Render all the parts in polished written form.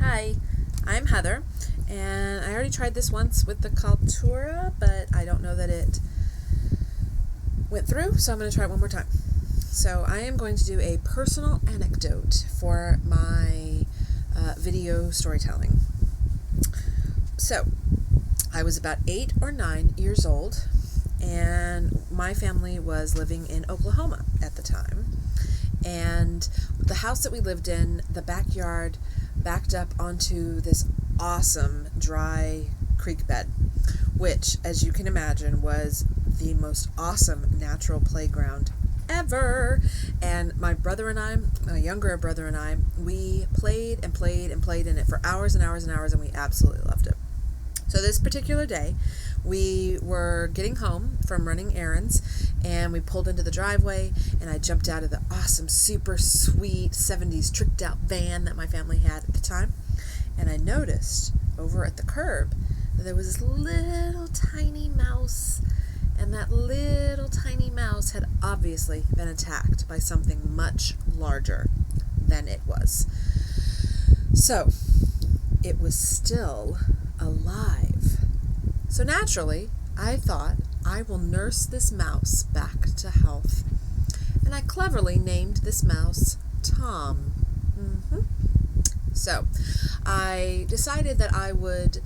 Hi, I'm Heather, and I already tried this once with the Kaltura, but I don't know that it went through, so I'm going to try it one more time. So I am going to do a personal anecdote for my video storytelling. So I was about 8 or 9 years old, and my family was living in Oklahoma at the time. And the house that we lived in, the backyard backed up onto this awesome dry creek bed, which, as you can imagine, was the most awesome natural playground ever. And my brother and I, my younger brother and I, we played and played and played in it for hours and hours and hours, and we absolutely loved it. So this particular day, we were getting home from running errands, and we pulled into the driveway, and I jumped out of the awesome, super sweet 70s tricked out van that my family had at the time, and I noticed over at the curb that there was this little tiny mouse, and that little tiny mouse had obviously been attacked by something much larger than it was. So it was still alive. So naturally, I thought, I will nurse this mouse back to health. And I cleverly named this mouse Tom. So I decided that I would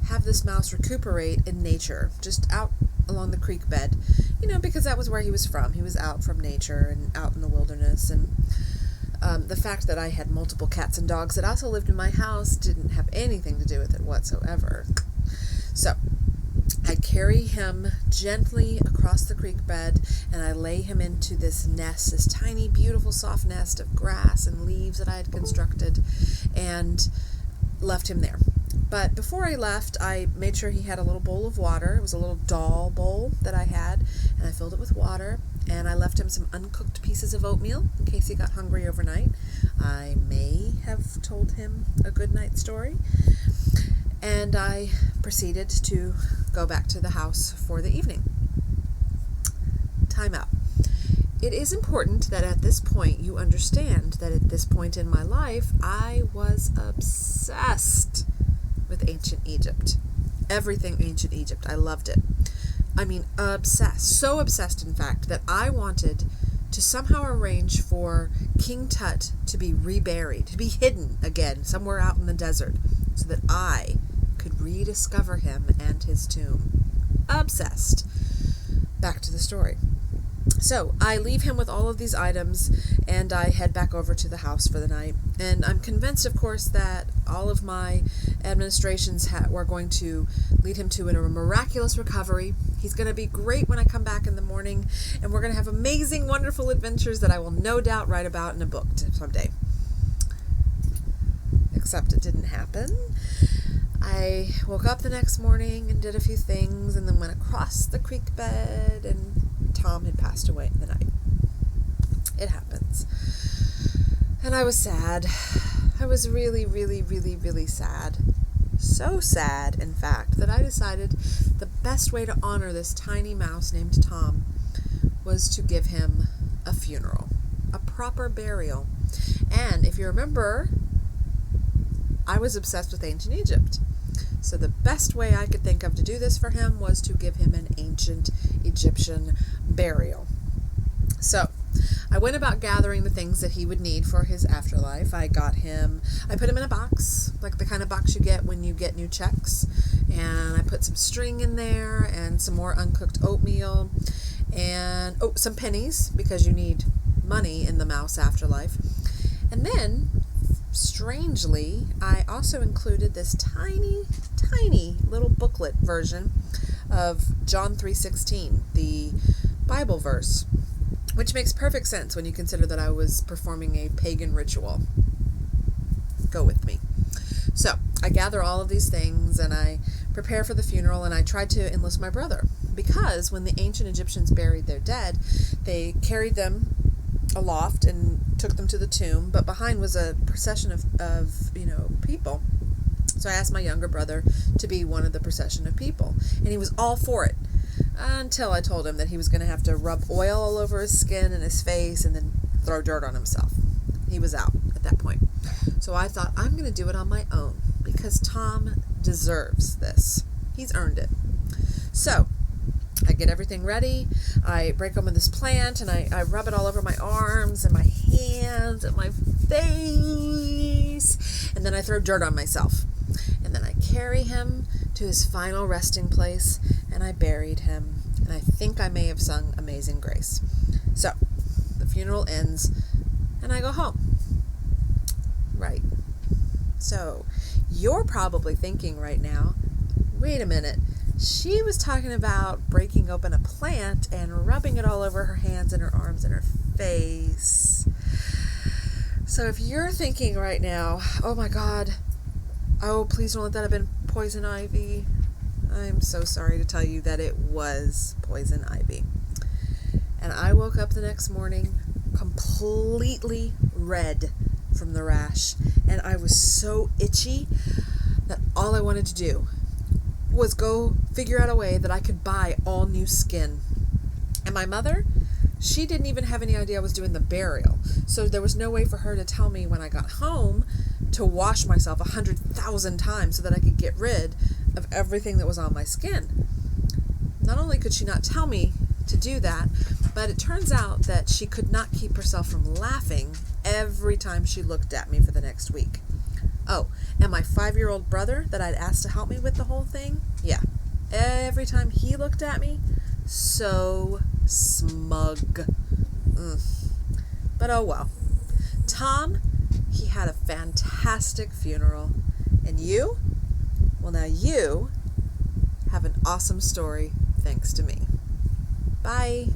have this mouse recuperate in nature, just out along the creek bed, because that was where he was from. He was out from nature and out in the wilderness. And the fact that I had multiple cats and dogs that also lived in my house didn't have anything to do with it whatsoever. So I carry him gently across the creek bed, and I lay him into this nest, this tiny, beautiful, soft nest of grass and leaves that I had constructed, and left him there. But before I left, I made sure he had a little bowl of water. It was a little doll bowl that I had, and I filled it with water, and I left him some uncooked pieces of oatmeal in case he got hungry overnight. I may have told him a good night story. And I proceeded to go back to the house for the evening. Time out. It is important that at this point you understand that at this point in my life, I was obsessed with ancient Egypt. Everything ancient Egypt. I loved it. I mean, obsessed. So obsessed, in fact, that I wanted to somehow arrange for King Tut to be reburied, to be hidden again somewhere out in the desert, so that I could rediscover him and his tomb. Obsessed. Back to the story. So I leave him with all of these items, and I head back over to the house for the night. And I'm convinced, of course, that all of my administrations were going to lead him to a miraculous recovery. He's going to be great when I come back in the morning, and we're going to have amazing, wonderful adventures that I will no doubt write about in a book someday. Except it didn't happen. I woke up the next morning and did a few things, and then went across the creek bed, and Tom had passed away in the night. It happens. And I was sad. I was really, really, really, really sad. So sad, in fact, that I decided the best way to honor this tiny mouse named Tom was to give him a funeral, a proper burial. And if you remember, I was obsessed with ancient Egypt. So the best way I could think of to do this for him was to give him an ancient Egyptian burial. So I went about gathering the things that he would need for his afterlife. I put him in a box, like the kind of box you get when you get new checks. And I put some string in there and some more uncooked oatmeal and some pennies, because you need money in the mouse afterlife. And then, strangely, I also included this tiny, tiny little booklet version of John 3:16, the Bible verse, which makes perfect sense when you consider that I was performing a pagan ritual. Go with me. So I gather all of these things, and I prepare for the funeral, and I tried to enlist my brother, because when the ancient Egyptians buried their dead, they carried them aloft and took them to the tomb, but behind was a procession of people. So I asked my younger brother to be one of the procession of people, and he was all for it, until I told him that he was going to have to rub oil all over his skin and his face and then throw dirt on himself. He was out at that point. So I thought, I'm going to do it on my own because Tom deserves this. He's earned it. So I get everything ready. I break open this plant and I rub it all over my arms and my hands and my face. And then I throw dirt on myself. And then I carry him to his final resting place and I buried him. And I think I may have sung Amazing Grace. So the funeral ends and I go home. Right. So you're probably thinking right now, wait a minute. She was talking about breaking open a plant and rubbing it all over her hands and her arms and her face. So if you're thinking right now, oh my God, oh, please don't let that have been poison ivy. I'm so sorry to tell you that it was poison ivy. And I woke up the next morning completely red from the rash. And I was so itchy that all I wanted to do was go figure out a way that I could buy all new skin. And my mother, she didn't even have any idea I was doing the burial. So there was no way for her to tell me when I got home to wash myself 100,000 times so that I could get rid of everything that was on my skin. Not only could she not tell me to do that, but it turns out that she could not keep herself from laughing every time she looked at me for the next week. Oh, and my 5-year-old brother that I'd asked to help me with the whole thing, yeah, every time he looked at me, so smug. But oh well. Tom, he had a fantastic funeral. And you? Well, now you have an awesome story thanks to me. Bye.